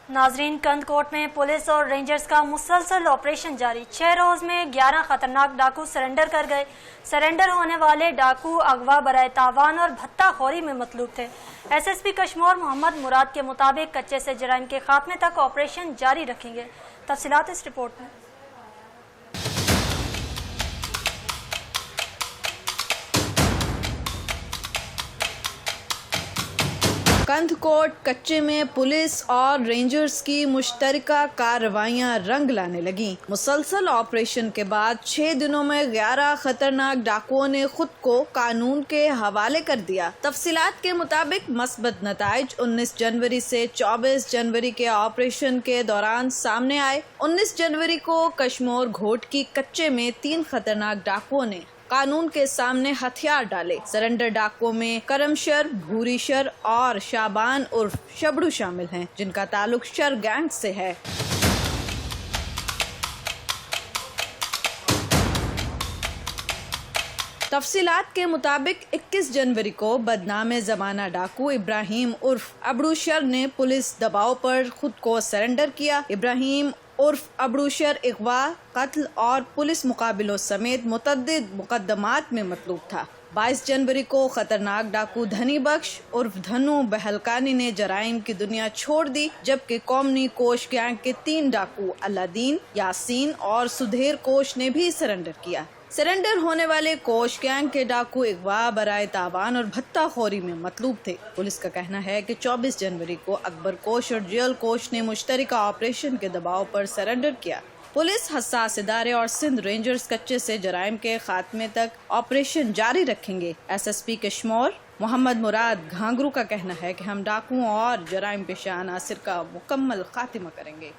नाजरीन, कंदकोट में पुलिस और रेंजर्स का मुसलसल ऑपरेशन जारी। 6 रोज में 11 खतरनाक डाकू सरेंडर कर गए। सरेंडर होने वाले डाकू अगवा बराए तावान और भत्ताखोरी में मतलूब थे। एसएसपी कश्मीर मोहम्मद मुराद के मुताबिक कच्चे से जराइम के खात्मे तक ऑपरेशन जारी रखेंगे। तफसीलात इस रिपोर्ट में। कंदकोट कच्चे में पुलिस और रेंजर्स की मुश्तरका कार्रवाइयां रंग लाने लगी। मुसलसल ऑपरेशन के बाद 6 दिनों में 11 खतरनाक डाकुओं ने खुद को कानून के हवाले कर दिया। तफसीलात के मुताबिक मस्बत नताइज 19 जनवरी से 24 जनवरी के ऑपरेशन के दौरान सामने आए। 19 जनवरी को कश्मीर घोट की कच्चे में 3 खतरनाक डाकुओं ने कानून के सामने हथियार डाले। सरेंडर डाकुओं में करमशर, भूरीशर और शाबान उर्फ शबड़ू शामिल हैं, जिनका ताल्लुक शर गैंग से है। तफसीलात के मुताबिक 21 जनवरी को बदनाम जमाना डाकू इब्राहिम उर्फ अबड़ूशर ने पुलिस दबाव पर खुद को सरेंडर किया। इब्राहिम उर्फ अबड़ूशर अगवा, कत्ल और पुलिस मुकाबलों समेत मुतअद्दिद मुकदमात में मतलूब था। 22 जनवरी को खतरनाक डाकू धनी बख्श उर्फ धनु बहलकानी ने जराइम की दुनिया छोड़ दी, जबकि कौमी कोश गैंग के 3 डाकू अलादीन, यासीन और सुधेर कोश ने भी सरेंडर किया। सरेंडर होने वाले कोश गैंग के डाकू अगवा बराए तावान और भत्ताखोरी में मतलूब थे। पुलिस का कहना है कि 24 जनवरी को अकबर कोश और जियल कोश ने मुश्तरका ऑपरेशन के दबाव पर सरेंडर किया। पुलिस, हसास इदारे और सिंध रेंजर्स कच्चे से जराइम के खात्मे तक ऑपरेशन जारी रखेंगे। एसएसपी कश्मीर मोहम्मद मुराद घांगरू का कहना है कि हम डाकुओं और जराइम पेशा अनासिर का मुकम्मल खात्मा करेंगे।